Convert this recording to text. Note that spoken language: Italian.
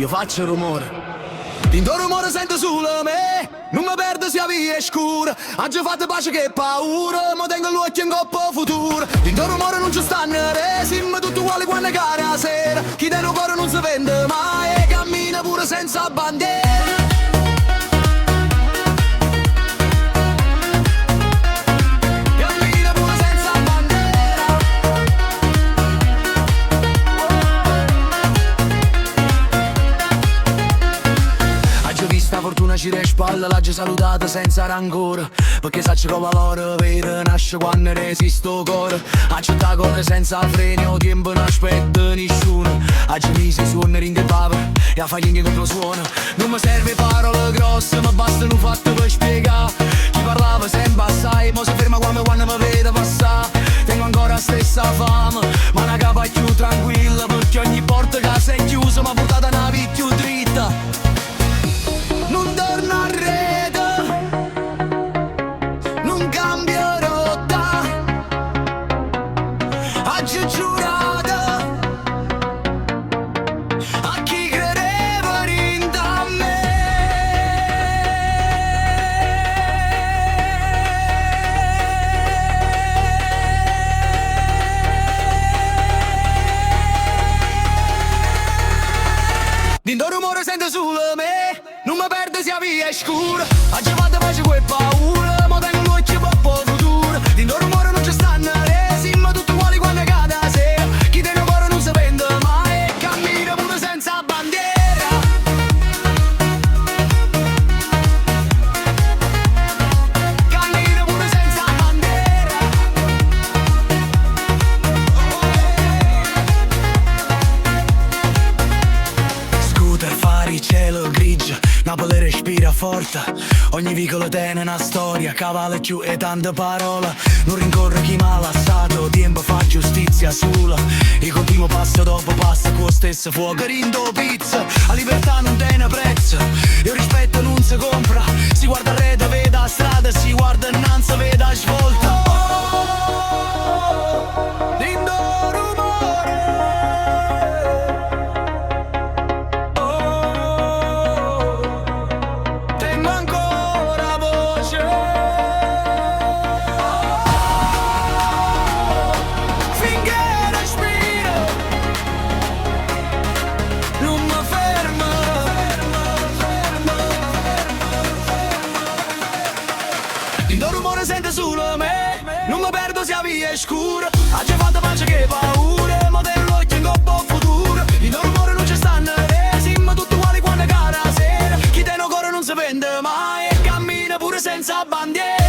io faccio rumore. Tinto rumore sento solo me, non mi perdo sia via scura. Oggi fatto pace che paura, ma tengo l'occhio in coppa futuro. Tinto rumore non ci stanno siamo tutti uguali quando cade la sera. Chi tiene un cuore non si vende mai e cammina pure senza bandiera. Fortuna ci respalla, l'ha già salutata senza rancore, perché sacci come loro vede nasce quando ne esisto cuore. Accetta corre senza freni, o tempo non aspetta nessuno. Oggi mi si suona rinde papa e a fare che contro suona. Non mi serve parole grosse, ma bastano fatti per spiegare. Chi parlava sempre assai, ma si ferma quando mi vede passare. Tengo ancora la stessa fame, ma una capa più tranquilla, perché ogni porta che si è chiusa mi ha portato una vita più dritta. Non torno a rete, non cambio rotta. Oggi giurata a chi credeva rinda me. Dinto rumore sento solo me, non mi perdo sia via scura. Oggi vado pace quel paura, ma tengo l'occhio per po' futuro. Dinto rumore non ci stanno siamo tutti uguali quando cade la sera. Chi tiene un cuore non si vende mai e cammina pure senza bandiera. Cammina pure senza bandiera. Scooter, fari, cielo grigio, Napoli respira forte, ogni vicolo tiene una storia, cavallo più e tante parole. Non rincorre chi mi ha lasciato, tempo fa giustizia sola. E continuo passo dopo passo con lo stesso fuoco rindo pizza. La libertà non tiene prezzo, il rispetto non si compra. Si guarda a rete, vede la strada, si guarda innanzi, vede la svolta. Lindo rumore, tengo ancora voce, finché respiro, non mi fermo. Tinto rumore sente solo me, non mi perdo sia via scura. Oggi fatto pace che paura, ma tengo l'occhio in coppa futuro. Tinto rumore non ci stanno siamo tutti uguali quando cade la sera. Chi tiene un cuore non si vende mai e cammina pure senza bandiera.